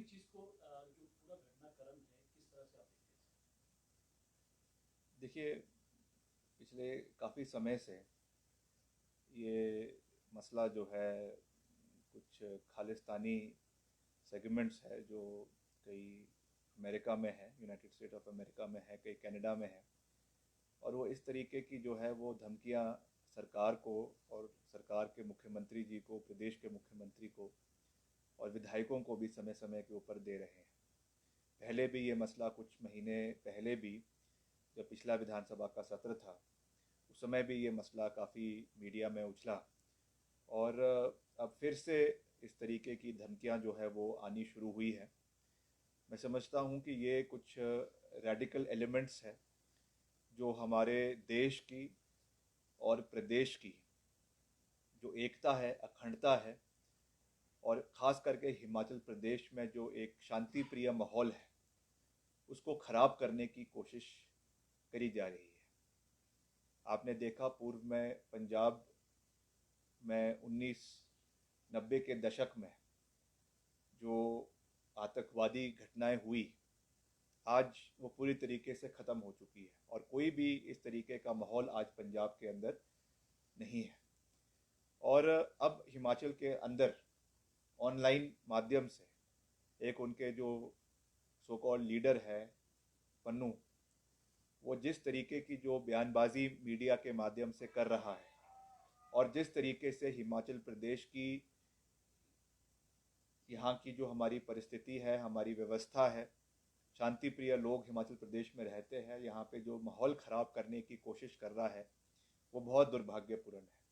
चीज को जो पूरा घटनाक्रम है किस तरह से आप देखते हैं? देखिए, पिछले काफ़ी समय से ये मसला जो है कुछ खालिस्तानी सेगमेंट्स है जो कई अमेरिका में है, यूनाइटेड स्टेट ऑफ अमेरिका में है, कई कनाडा में है, और वो इस तरीके की जो है वो धमकियां सरकार को और सरकार के मुख्यमंत्री जी को, प्रदेश के मुख्यमंत्री को और विधायकों को भी समय समय के ऊपर दे रहे हैं। पहले भी ये मसला कुछ महीने पहले भी जब पिछला विधानसभा का सत्र था उस समय भी ये मसला काफ़ी मीडिया में उछला, और अब फिर से इस तरीके की धमकियां जो है वो आनी शुरू हुई है। मैं समझता हूँ कि ये कुछ रेडिकल एलिमेंट्स है जो हमारे देश की और प्रदेश की जो एकता है, अखंडता है, और ख़ास करके हिमाचल प्रदेश में जो एक शांति प्रिय माहौल है उसको ख़राब करने की कोशिश करी जा रही है। आपने देखा पूर्व में पंजाब में 1990 के दशक में जो आतंकवादी घटनाएं हुई, आज वो पूरी तरीके से ख़त्म हो चुकी है और कोई भी इस तरीके का माहौल आज पंजाब के अंदर नहीं है। और अब हिमाचल के अंदर ऑनलाइन माध्यम से एक उनके जो सो कॉल्ड लीडर है पन्नू, वो जिस तरीके की जो बयानबाजी मीडिया के माध्यम से कर रहा है और जिस तरीके से हिमाचल प्रदेश की यहाँ की जो हमारी परिस्थिति है, हमारी व्यवस्था है, शांति प्रिय लोग हिमाचल प्रदेश में रहते हैं, यहाँ पे जो माहौल ख़राब करने की कोशिश कर रहा है वो बहुत दुर्भाग्यपूर्ण है।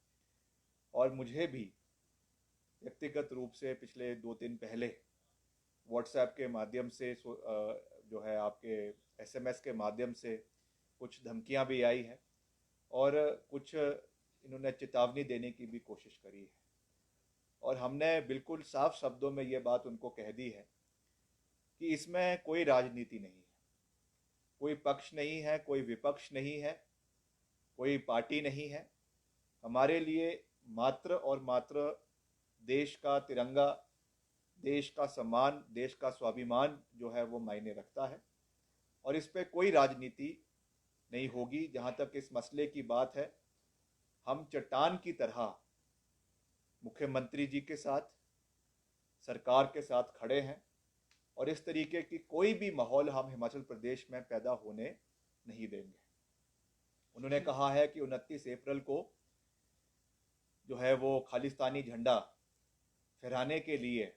और मुझे भी व्यक्तिगत रूप से पिछले 2 दिन पहले व्हाट्सएप के माध्यम से जो है आपके एसएमएस के माध्यम से कुछ धमकियां भी आई हैं और कुछ इन्होंने चेतावनी देने की भी कोशिश करी है, और हमने बिल्कुल साफ शब्दों में ये बात उनको कह दी है कि इसमें कोई राजनीति नहीं है, कोई पक्ष नहीं है, कोई विपक्ष नहीं है, कोई पार्टी नहीं है। हमारे लिए मात्र और मात्र देश का तिरंगा, देश का सम्मान, देश का स्वाभिमान जो है वो मायने रखता है, और इस पे कोई राजनीति नहीं होगी। जहाँ तक इस मसले की बात है, हम चट्टान की तरह मुख्यमंत्री जी के साथ, सरकार के साथ खड़े हैं, और इस तरीके की कोई भी माहौल हम हिमाचल प्रदेश में पैदा होने नहीं देंगे। उन्होंने कहा है कि 29 अप्रैल को जो है वो खालिस्तानी झंडा फहराने के लिए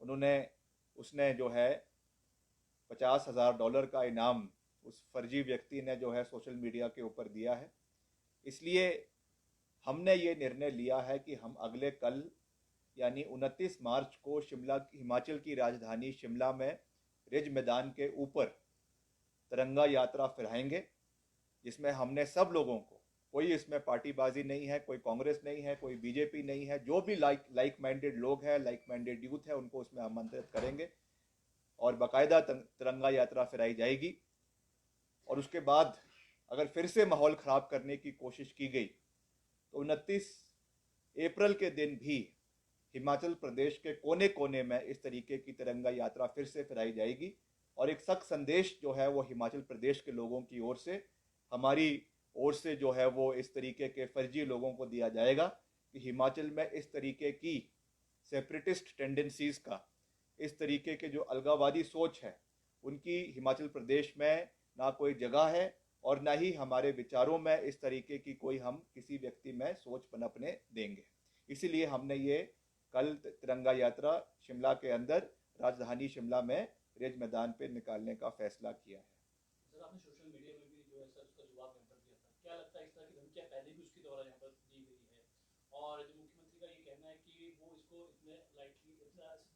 उसने जो है $50,000 का इनाम उस फर्जी व्यक्ति ने जो है सोशल मीडिया के ऊपर दिया है। इसलिए हमने ये निर्णय लिया है कि हम अगले कल यानी 29 मार्च को शिमला, हिमाचल की राजधानी शिमला में रिज मैदान के ऊपर तिरंगा यात्रा फहराएंगे, जिसमें हमने सब लोगों को, कोई इसमें पार्टीबाजी नहीं है, कोई कांग्रेस नहीं है, कोई बीजेपी नहीं है, जो भी लाइक माइंडेड लोग हैं, लाइक माइंडेड यूथ है, उनको उसमें आमंत्रित करेंगे और बाकायदा तिरंगा यात्रा फहराई जाएगी। और उसके बाद अगर फिर से माहौल ख़राब करने की कोशिश की गई तो 29 अप्रैल के दिन भी हिमाचल प्रदेश के कोने कोने में इस तरीके की तिरंगा यात्रा फिर से फहराई जाएगी, और एक सख्त संदेश जो है वो हिमाचल प्रदेश के लोगों की ओर से, हमारी ओर से जो है वो इस तरीके के फर्जी लोगों को दिया जाएगा कि हिमाचल में इस तरीके की सेपरेटिस्ट टेंडेंसीज का, इस तरीके के जो अलगावादी सोच है, उनकी हिमाचल प्रदेश में ना कोई जगह है और ना ही हमारे विचारों में इस तरीके की कोई हम किसी व्यक्ति में सोच पनपने देंगे। इसीलिए हमने ये कल तिरंगा यात्रा शिमला के अंदर, राजधानी शिमला में रिज मैदान पे निकालने का फैसला किया है। सर, आपने सोशल मीडिया में भी जो है सर उसका जवाब यहाँ पर दिया था। क्या लगता है इस तरह की धमकियाँ पहले भी उसके द्वारा यहाँ पर दी गई है, और जो मुख्यमंत्री का ये कहना है कि वो इसको इतने लाइटली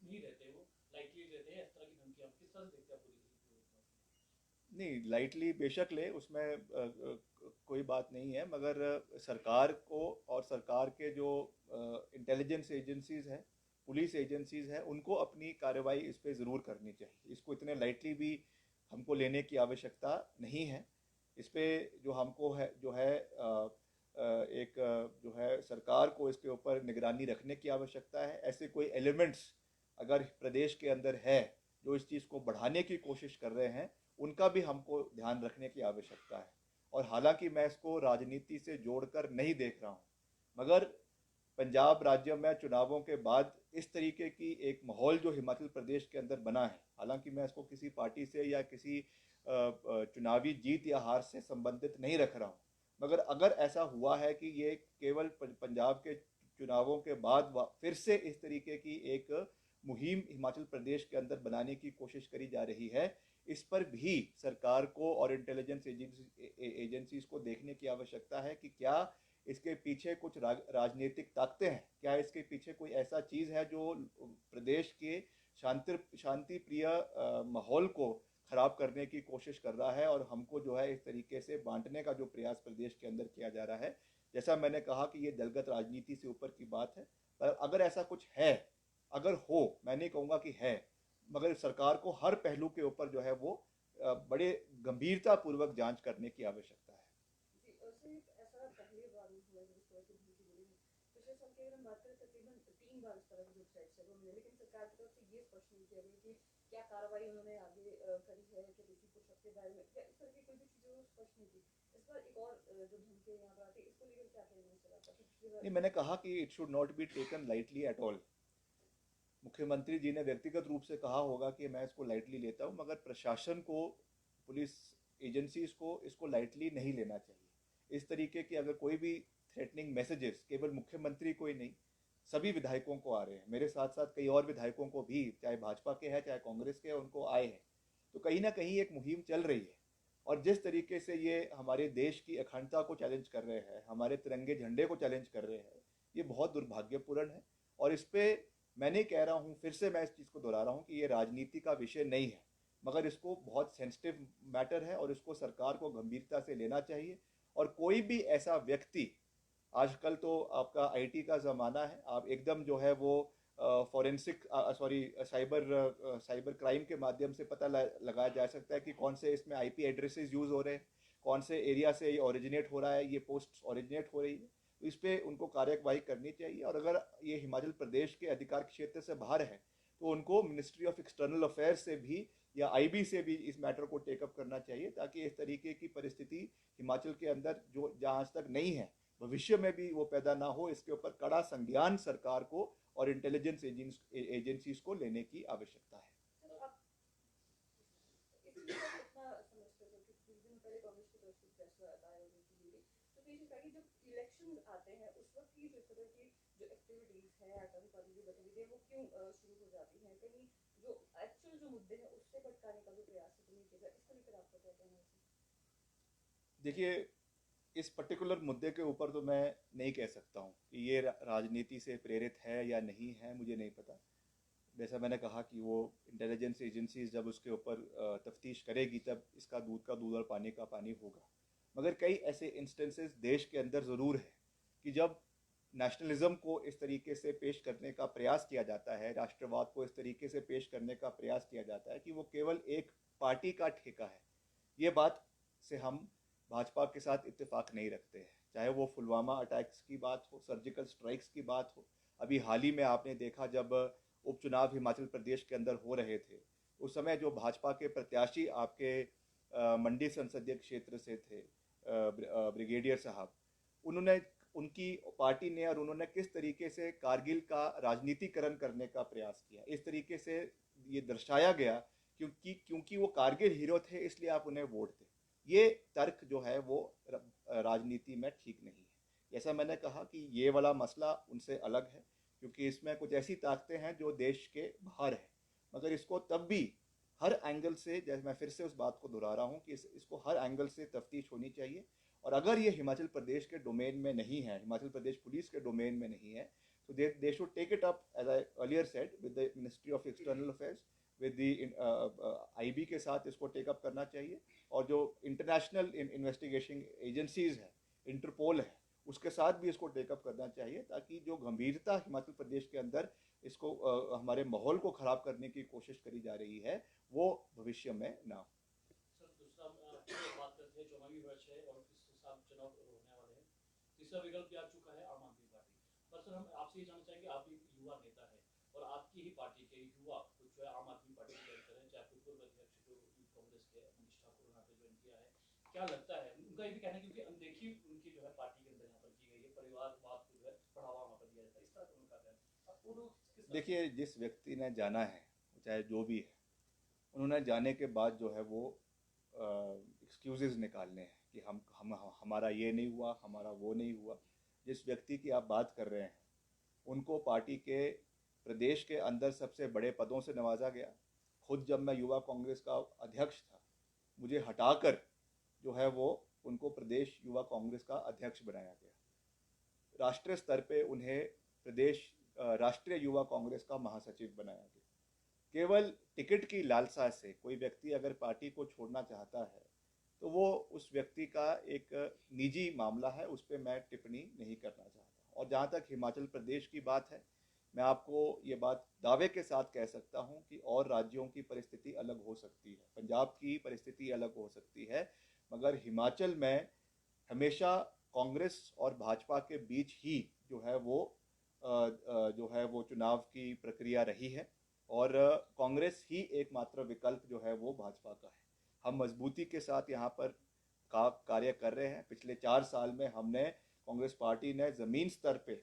नहीं रहते, वो लाइटली रहते हैं इस तरह की धमकियाँ, किस तरह से देखते हैं आप पूरी? नहीं, लाइटली बेशक ले, उसमें कोई बात नहीं है, मगर सरकार को और सरकार के जो इंटेलिजेंस एजेंसीज हैं, पुलिस एजेंसीज हैं, उनको अपनी कार्रवाई इस पर ज़रूर करनी चाहिए। इसको इतने लाइटली भी हमको लेने की आवश्यकता नहीं है। इस पर जो हमको है जो है एक जो है सरकार को इसके ऊपर निगरानी रखने की आवश्यकता है। ऐसे कोई एलिमेंट्स अगर प्रदेश के अंदर है जो इस चीज़ को बढ़ाने की कोशिश कर रहे हैं, उनका भी हमको ध्यान रखने की आवश्यकता है। और हालांकि मैं इसको राजनीति से जोड़कर नहीं देख रहा हूँ, मगर पंजाब राज्य में चुनावों के बाद इस तरीके की एक माहौल जो हिमाचल प्रदेश के अंदर बना है, हालांकि मैं इसको किसी पार्टी से या किसी चुनावी जीत या हार से संबंधित नहीं रख रहा हूँ, मगर अगर ऐसा हुआ है कि ये केवल पंजाब के चुनावों के बाद फिर से इस तरीके की एक मुहिम हिमाचल प्रदेश के अंदर बनाने की कोशिश करी जा रही है, इस पर भी सरकार को और इंटेलिजेंस एजेंसीज को देखने की आवश्यकता है कि क्या इसके पीछे कुछ राजनीतिक ताकतें हैं, क्या इसके पीछे कोई ऐसा चीज़ है जो प्रदेश के शांति प्रिय माहौल को खराब करने की कोशिश कर रहा है और हमको जो है इस तरीके से बांटने का जो प्रयास प्रदेश के अंदर किया जा रहा है। जैसा मैंने कहा कि ये दलगत राजनीति से ऊपर की बात है, पर अगर ऐसा कुछ है, अगर हो, मैं नहीं कहूँगा कि है, मगर सरकार को हर पहलू के ऊपर जो है वो बड़े गंभीरता पूर्वक जांच करने की आवश्यकता है। ऐसा पहली बार हुआ है जिस तरह की धमकी मिली है। पिछले साल की अगर हम बात करें तकरीबन 3 बार इस तरह की जो थ्रेट्स है वो मिले, लेकिन सरकार की तरफ से ये स्पष्ट नहीं किया गया कि क्या कार्रवाई उन्होंने आगे करी है कि किसी को सबके बारे में, क्या इस तरह की कोई भी चीज़ें स्पष्ट नहीं थी। इस बार एक और जो धमकी यहाँ पर आती है, इसको लेकर क्या कहना सर आपका? नहीं, मैंने कहा कि it should not be taken lightly at all. मुख्यमंत्री जी ने व्यक्तिगत रूप से कहा होगा कि मैं इसको लाइटली लेता हूँ, मगर प्रशासन को, पुलिस एजेंसीज को इसको लाइटली नहीं लेना चाहिए। इस तरीके की अगर कोई भी थ्रेटनिंग मैसेजेस केवल मुख्यमंत्री को ही नहीं, सभी विधायकों को आ रहे हैं, मेरे साथ साथ कई और विधायकों को भी, चाहे भाजपा के हैं चाहे कांग्रेस के हैं, उनको आए हैं, तो कहीं ना कहीं एक मुहिम चल रही है। और जिस तरीके से ये हमारे देश की अखंडता को चैलेंज कर रहे हैं, हमारे तिरंगे झंडे को चैलेंज कर रहे हैं, ये बहुत दुर्भाग्यपूर्ण है। और इस पर मैं नहीं कह रहा हूँ, फिर से मैं इस चीज़ को दोहरा रहा हूँ कि ये राजनीति का विषय नहीं है, मगर इसको बहुत सेंसिटिव मैटर है और इसको सरकार को गंभीरता से लेना चाहिए। और कोई भी ऐसा व्यक्ति, आजकल तो आपका आईटी का ज़माना है, आप एकदम जो है वो फॉरेंसिक साइबर क्राइम के माध्यम से पता लगाया जा सकता है कि कौन से इसमें आईपी एड्रेसेस यूज़ हो रहे हैं, कौन से एरिया से ये ओरिजिनेट हो रहा है, ये पोस्ट ओरिजिनेट हो रही है, तो इस पर उनको कार्यवाही करनी चाहिए। और अगर ये हिमाचल प्रदेश के अधिकार क्षेत्र से बाहर है तो उनको मिनिस्ट्री ऑफ एक्सटर्नल अफेयर्स से भी या आईबी से भी इस मैटर को टेकअप करना चाहिए, ताकि इस तरीके की परिस्थिति हिमाचल के अंदर जो जहाँ आज तक नहीं है, भविष्य में भी वो पैदा ना हो। इसके ऊपर कड़ा संज्ञान सरकार को और इंटेलिजेंस एजेंसीज को लेने की आवश्यकता है। जब इलेक्शन आते हैं उस वक्त की जो तरह की जो एक्टिविटीज है, आतंकवादी जो गतिविधियां वो क्यों शुरू हो जाती हैं? कहीं जो एक्चुअल जो मुद्दे हैं उससे भटकाने का जो प्रयास है तो नहीं किया, इसको लेकर आपका क्या कहना है? देखिए, इस पर्टिकुलर मुद्दे के ऊपर तो मैं नहीं कह सकता हूँ कि ये राजनीति से प्रेरित है या नहीं है, मुझे नहीं पता। जैसा मैंने कहा कि वो इंटेलिजेंस एजेंसीज जब उसके ऊपर तफ्तीश करेगी तब इसका दूध का दूध और पानी का पानी होगा। मगर कई ऐसे इंस्टेंसेस देश के अंदर ज़रूर है कि जब नेशनलिज्म को इस तरीके से पेश करने का प्रयास किया जाता है, राष्ट्रवाद को इस तरीके से पेश करने का प्रयास किया जाता है कि वो केवल एक पार्टी का ठेका है। ये बात से हम भाजपा के साथ इत्तेफाक नहीं रखते हैं, चाहे वो पुलवामा अटैक्स की बात हो, सर्जिकल स्ट्राइक्स की बात हो। अभी हाल ही में आपने देखा जब उपचुनाव हिमाचल प्रदेश के अंदर हो रहे थे, उस समय जो भाजपा के प्रत्याशी आपके मंडी संसदीय क्षेत्र से थे, ब्रिगेडियर साहब, उन्होंने, उनकी पार्टी ने और उन्होंने किस तरीके से कारगिल का राजनीतिकरण करने का प्रयास किया। इस तरीके से ये दर्शाया गया क्योंकि वो कारगिल हीरो थे इसलिए आप उन्हें वोट दें। ये तर्क जो है वो राजनीति में ठीक नहीं है। जैसा मैंने कहा कि ये वाला मसला उनसे अलग है, क्योंकि इसमें कुछ ऐसी ताकतें हैं जो देश के बाहर है, मगर इसको तब भी हर एंगल से, जैसे मैं फिर से उस बात को दोहरा रहा हूँ कि इसको हर एंगल से तफ्तीश होनी चाहिए। और अगर ये हिमाचल प्रदेश के डोमेन में नहीं है, हिमाचल प्रदेश पुलिस के डोमेन में नहीं है, तो they should take it up, as I earlier said, with the ministry of external affairs, with the IB के साथ इसको टेकअप करना चाहिए। और जो इंटरनेशनल इन्वेस्टिगेशन एजेंसीज है, इंटरपोल है, उसके साथ भी इसको टेकअप करना चाहिए, ताकि जो गंभीरता हिमाचल प्रदेश के अंदर इसको हमारे माहौल को ख़राब करने की कोशिश करी जा रही है वो भविष्य में ना हो। सर, दूसरा बात करते हैं, 24वीं वर्ष है और इस साल चुनाव होने वाले हैं। तीसरा विकल्प भी आ चुका है, आम आदमी पार्टी। पर सर, हम आपसे ये जानना चाहेंगे, आप एक युवा नेता है और आपकी ही पार्टी के युवा कुछ जो है आम आदमी पार्टी ज्वाइन करें, चाहे आपके पूर्व अध्यक्ष जो यूथ कांग्रेस के मनीष ठाकुर यहाँ पे ज्वाइन किया है, क्या लगता है? उनका ये भी कहना है क्योंकि अनदेखी उनकी जो है पार्टी के अंदर यहाँ पर की गई है, परिवारवाद को जो है बढ़ावा वहाँ पर दिया जाता है, इस तरह का उनका कहना है। अब वो लोग किस तरह देखिए, जिस व्यक्ति ने जाना है, चाहे जो भी है, उन्होंने जाने के बाद जो है वो एक्सक्यूजेज निकालने हैं कि हम हमारा ये नहीं हुआ, हमारा वो नहीं हुआ। जिस व्यक्ति की आप बात कर रहे हैं, उनको पार्टी के प्रदेश के अंदर सबसे बड़े पदों से नवाजा गया। खुद जब मैं युवा कांग्रेस का अध्यक्ष था, मुझे हटाकर जो है वो उनको प्रदेश युवा कांग्रेस का अध्यक्ष बनाया गया। राष्ट्रीय स्तर पे उन्हें राष्ट्रीय युवा कांग्रेस का महासचिव बनाया गया। केवल टिकट की लालसा से कोई व्यक्ति अगर पार्टी को छोड़ना चाहता है तो वो उस व्यक्ति का एक निजी मामला है, उस पर मैं टिप्पणी नहीं करना चाहता। और जहाँ तक हिमाचल प्रदेश की बात है, मैं आपको ये बात दावे के साथ कह सकता हूँ कि और राज्यों की परिस्थिति अलग हो सकती है, पंजाब की परिस्थिति अलग हो सकती है, मगर हिमाचल में हमेशा कांग्रेस और भाजपा के बीच ही जो है वो चुनाव की प्रक्रिया रही है और कांग्रेस ही एकमात्र विकल्प जो है वो भाजपा का है। हम मजबूती के साथ यहाँ पर कार्य कर रहे हैं। पिछले 4 साल में हमने कांग्रेस पार्टी ने ज़मीन स्तर पे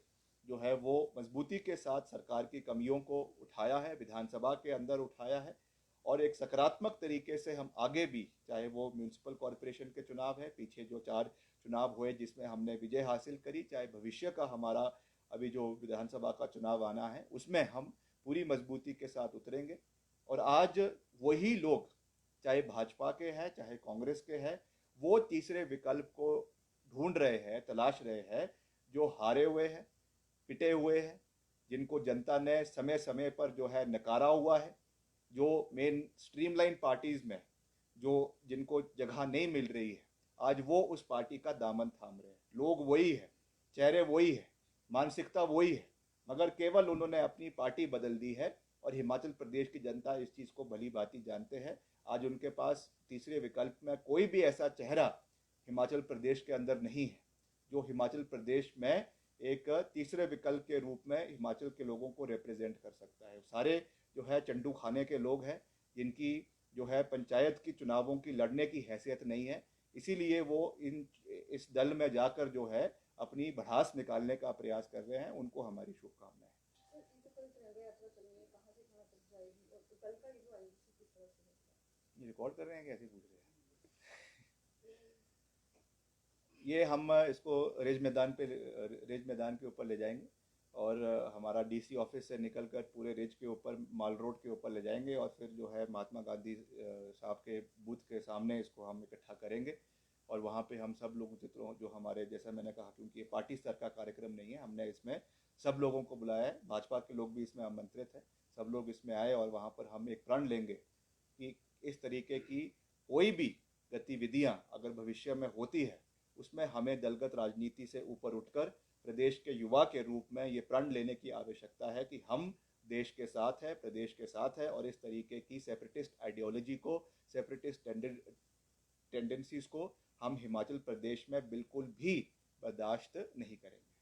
जो है वो मजबूती के साथ सरकार की कमियों को उठाया है, विधानसभा के अंदर उठाया है और एक सकारात्मक तरीके से हम आगे भी, चाहे वो म्यूनसिपल कॉरपोरेशन के चुनाव है, पीछे जो 4 चुनाव हुए जिसमें हमने विजय हासिल करी, चाहे भविष्य का हमारा अभी जो विधानसभा का चुनाव आना है, उसमें हम पूरी मजबूती के साथ उतरेंगे। और आज वही लोग, चाहे भाजपा के हैं चाहे कांग्रेस के हैं, वो तीसरे विकल्प को ढूंढ रहे हैं, तलाश रहे हैं, जो हारे हुए हैं, पिटे हुए हैं, जिनको जनता ने समय समय पर जो है नकारा हुआ है, जो मेन स्ट्रीमलाइन पार्टीज में जिनको जगह नहीं मिल रही है, आज वो उस पार्टी का दामन थाम रहे हैं। लोग वही है, चेहरे वही है, मानसिकता वही है, मगर केवल उन्होंने अपनी पार्टी बदल दी है और हिमाचल प्रदेश की जनता इस चीज़ को भली भांति जानते हैं। आज उनके पास तीसरे विकल्प में कोई भी ऐसा चेहरा हिमाचल प्रदेश के अंदर नहीं है जो हिमाचल प्रदेश में एक तीसरे विकल्प के रूप में हिमाचल के लोगों को रिप्रेजेंट कर सकता है। सारे जो है चंडू खाने के लोग हैं, जिनकी जो है पंचायत की चुनावों की लड़ने की हैसियत नहीं है, इसीलिए वो इस दल में जाकर जो है अपनी भड़ास निकालने का प्रयास कर रहे हैं। उनको हमारी शुभकामनाएं। ये रिकॉर्ड कर रहे हैं, कैसे पूछ रहे हैं? ये हम इसको रेज मैदान के ऊपर ले जाएंगे और हमारा डीसी ऑफिस से निकलकर पूरे रेज के ऊपर, माल रोड के ऊपर ले जाएंगे और फिर जो है महात्मा गांधी साहब के बूथ के सामने इसको हम इकट्ठा करेंगे और वहाँ पे हम सब लोग जो हमारे, जैसा मैंने कहा, क्योंकि ये पार्टी स्तर का कार्यक्रम नहीं है, हमने इसमें सब लोगों को बुलाया है, भाजपा के लोग भी इसमें आमंत्रित हैं, सब लोग इसमें आए और वहाँ पर हम एक प्रण लेंगे कि इस तरीके की कोई भी गतिविधियाँ अगर भविष्य में होती है, उसमें हमें दलगत राजनीति से ऊपर उठकर प्रदेश के युवा के रूप में ये प्रण लेने की आवश्यकता है कि हम देश के साथ है, प्रदेश के साथ है और इस तरीके की सेपरेटिस्ट आइडियोलॉजी को, सेपरेटिस्ट टेंडेंसीज को हम हिमाचल प्रदेश में बिल्कुल भी बर्दाश्त नहीं करेंगे।